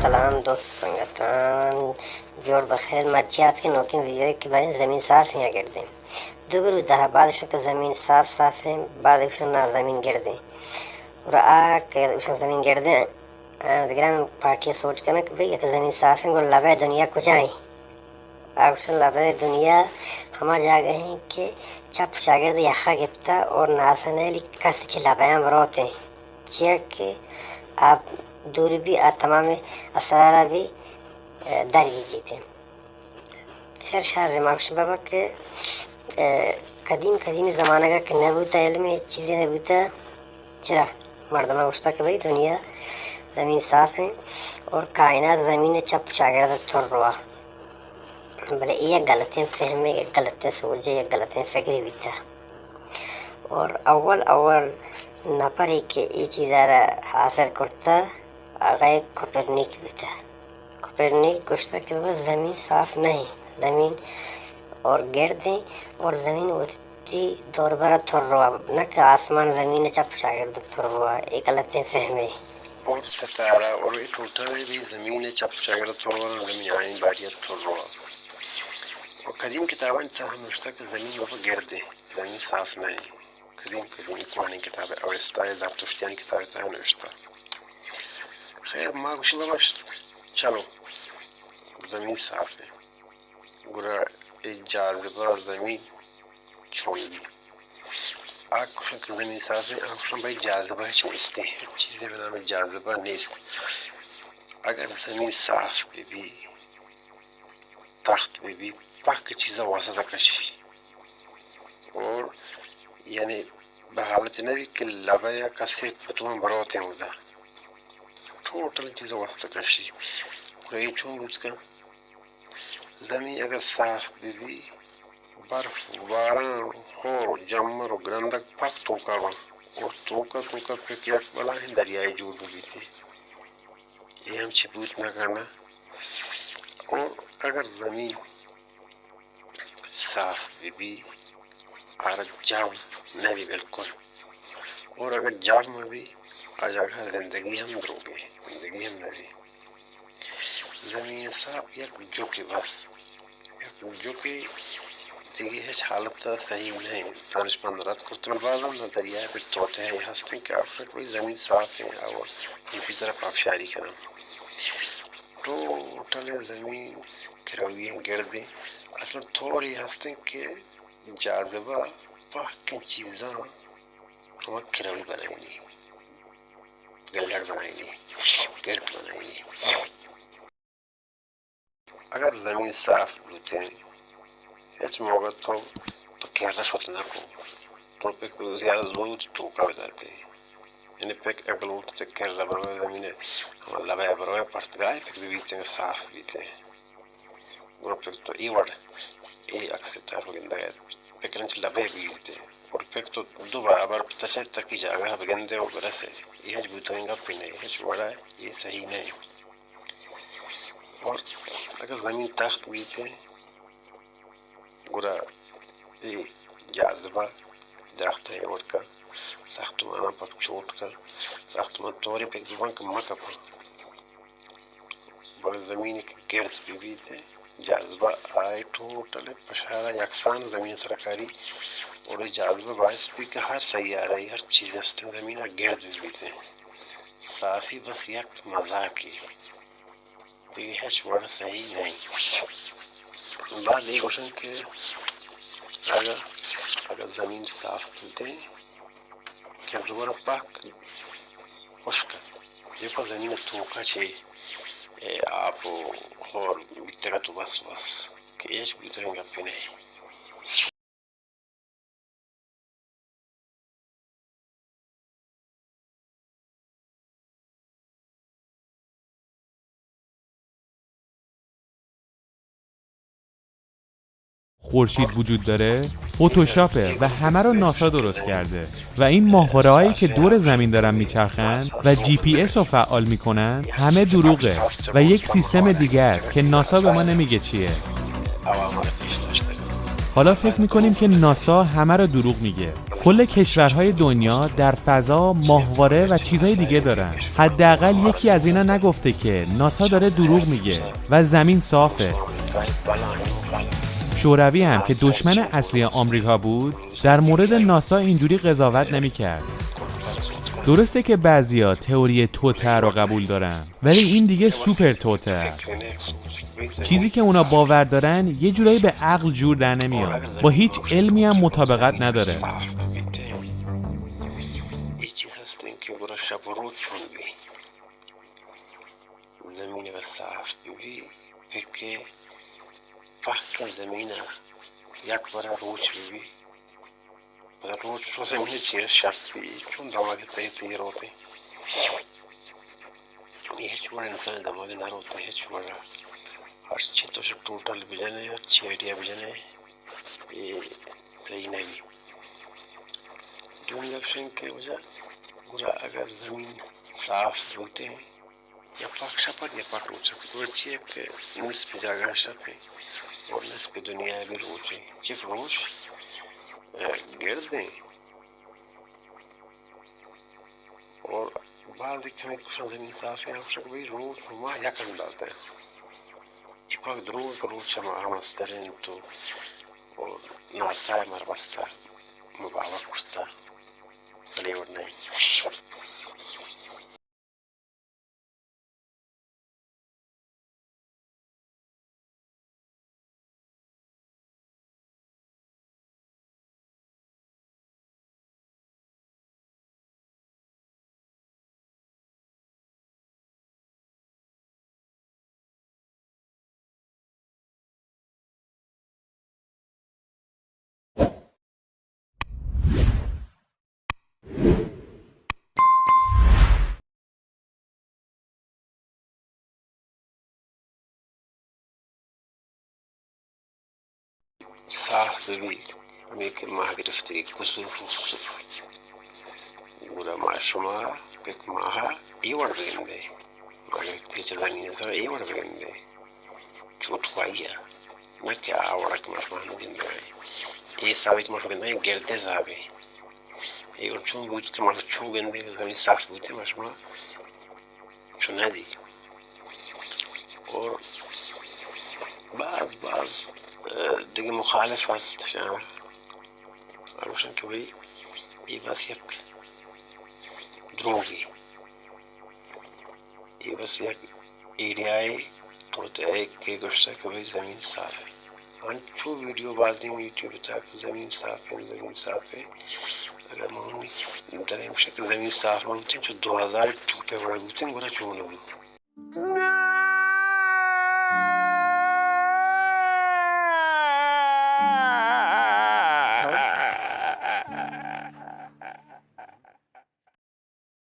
सलाम दोस्त संगतन जोड़ बखैर मर्चियात के नोकी वीडियो के बारे ज़मीन साफ यहाँ गिर दें दुगुरु दहा बाद शुक्र ज़मीन साफ साफ है बाद ना ज़मीन गिर दें और आकर उस ज़मीन गिर दें दिग्राम पार्टियाँ सोच कर ना कि भाई तो ज़मीन साफ है वो लबे दुनिया कुछ आई आप लबे दुनिया हम जा गए हैं कि चप शागिर्द यखा गिफ्ता और नासने लिखा से लबयां बरोते चेक के आप दूरी भी तमाम असरारा भी दरी जीते खैर शार रिमार्क्स बाबा के कदीम ज़माना का कि नबूता इल्म चीज़ें नबूता चरा मर्दमा उस्ता के भाई दुनिया ज़मीन साफ है और कायनात ज़मीन चप शागिर्द थोड़ रहा भले ये गलतें फहमे ये गलतें सोचे ये गलतें फिक्री भी था और अव्वल नपर के ये चीज़ारा हासिल करता आगे कोपरनिक भी था कोपरनिक गुस्सा के बाद ज़मीन साफ नहीं ज़मीन और गिर दें और ज़मीन उसी दौर भरा थोड़ रहा न कि आसमान ज़मीन चप शागिर्द थोड़ रहा एक गलतें फहमे और सतारा और ये टोटल भी ज़मीन चप शागिर्द थोड़ रहा ज़मीन आई बारियाँ थोड़ रहा और कदीम किताबें था हम उसका कि ज़मीन वो गिर दे ज़मीन साफ नहीं कदीम कुरानी किताबें और इस्ताए ज़ाब्तुफ्तियान किताबें था हम उसका खैर माँ कुछ बाबा चलो ज़मीन साफ है गुरा एक जाज़िबा ज़मीन छोड़ी दी आग कुछ ज़मीन साफ है आग कुछ भाई जाज़िबा चीज़ते हैं चीज़ें बना में जाज़िबा नेस्त अगर ज़मीन साफ भी तख्त भी पाक चीज़ा वास्ता कशी और यानी बहालत नबी के लबया का से पतुआ बरोते होगा टोटल चीज़ा वास्ता कशी कोई चुन उसका ज़मीन अगर साफ भी बर्फ बारां हो जमर और गंदक पाक तोका और तोका पे क्या बला है दरियाई जूद भी थे ये हम छिपूत ना करना और अगर ज़मीन साफ भी और जाम नहीं बिल्कुल और अगर जाम में भी आ जाएगा ज़िंदगी हम रोगे ज़िंदगी हम नहीं ज़मीन साफ या जो कि बस जो कि देखिए है हालत तो सही नहीं तानिश पंद्रह कुछ तो बाज़ नज़रिया पे तोते हैं हंसते हैं कि आपसे कोई ज़मीन साफ है और इनकी तरफ आप शायरी करें टोटल ज़मीन किरवियाँ गिर दें असल थोड़ी हंसते के जाज़िबा पाक चीज़ां हम किरवी बनाएंगी गल्लड़ बनाएंगी गिरत बनाएंगी अगर ज़मीन साफ होते हैं इस मौका तो क्या सोचना को तो पे ज़्यादा ज़रूर तो का बताते हैं यानी पे अगर लोग तो क्या ज़मीन है हम लबाया बरोए पढ़ते गए फिर भी इतने साफ भी थे ग्रुप तो ये वर्ड ये अक्सर तार गिंदा है पेकरन से लबे भी थे और फिर तो दो बराबर तशर तक की जगह बगंदे और बरस है ये हज बुतोएंगा भी नहीं है छोड़ा है ये सही नहीं और अगर ज़मीन तख्त भी थे गुरा ये जाज़िबा दरख्त है और का साख्तुमाना पर चोट का साख्तुमान तोरे पे जुबान का मका पर बड़ ज़मीन के गिर्द भी थे जाज़िबा आए टोटल पशारा यकसान ज़मीन सरकारी और जाज़िबा बाइस भी कि हर सैयारा हर चीज़ हस्ते ज़मीन गिर्द भी थे साफ़ी बस एक मजाक की ये है छोड़ा सही नहीं बात एक क्वेश्चन के अगर ज़मीन साफ होते क्या दोबारा पाक खुश्क देखो ज़मीन थोका चाहिए आप और बितरा तो बस कि ये बितरेंगे पे नहीं خورشید وجود داره، فتوشاپه و همه رو ناسا درست کرده و این ماهواره هایی که دور زمین دارن میچرخن و جی پی اس رو فعال میکنن همه دروغه و یک سیستم دیگه است که ناسا به ما نمیگه چیه. حالا فکر میکنیم که ناسا همه رو دروغ میگه کل کشورهای دنیا در فضا ماهواره و چیزهای دیگه دارن. حداقل یکی از اینا نگفته که ناسا داره دروغ میگه و زمین صافه. شوروی هم که دشمن اصلی آمریکا بود در مورد ناسا اینجوری قضاوت نمی‌کرد. درسته که بعضیا تئوری توته رو قبول دارن، ولی این دیگه سوپر توته است. چیزی که اونا باور دارن یه جورایی به عقل جور در نمیاد، با هیچ علمی هم مطابقت نداره. रोज से मुझे चेयर शर्ट भी चुन दमागे तैयार होते ये चुन इंसान दमागे ना होते हैं चुन हर चीज़ तो टोटल विजन है अच्छी आइडिया विजन है ये सही नहीं ड्यूरिंग एक्शन के वजह पूरा अगर ज़मीन साफ होते हैं या पक्षा पर या पट रोच सकते तो अच्छी है कि निस पे जागा सकते और निस पे दुनिया भी रोचे चिप रोच गिरते और बाहर दिखने में कुछ ज़मीन साफ है आप सब वही रोज हुआ या कर डालते हैं ये पाक रोज चमा हम स्टरें तो और नासाय मरबस्ता मुबावा कुस्ता लेवर नहीं साफ भी मेक माह गिरफ्ती कुसुफ पूरा माशमा एक माह ये वर्ड बगेंदे मगर तीसरे दिन ये सारा ये वर्ड बगेंदे छूट पाया न क्या आवड़ा के माशमा बगेंदे ये साबित माशमा बगेंदे गिरते साबे ये और चुन बुझते माशमा चुन बगेंदे जमीन साफ बुझते माशमा चुना दी और बाज دیگه مخالف هست روشن که بایی این بس یک دروغی این بس یک ایریای توتایی که گوشته که بایی زمین صافه من چو ویدیو باز نیم یوتیوب تا که زمین صافه اگر ما اونی در این شکل زمین صاف مانتیم چو 2000 توپه ورگوتیم گره چونه بود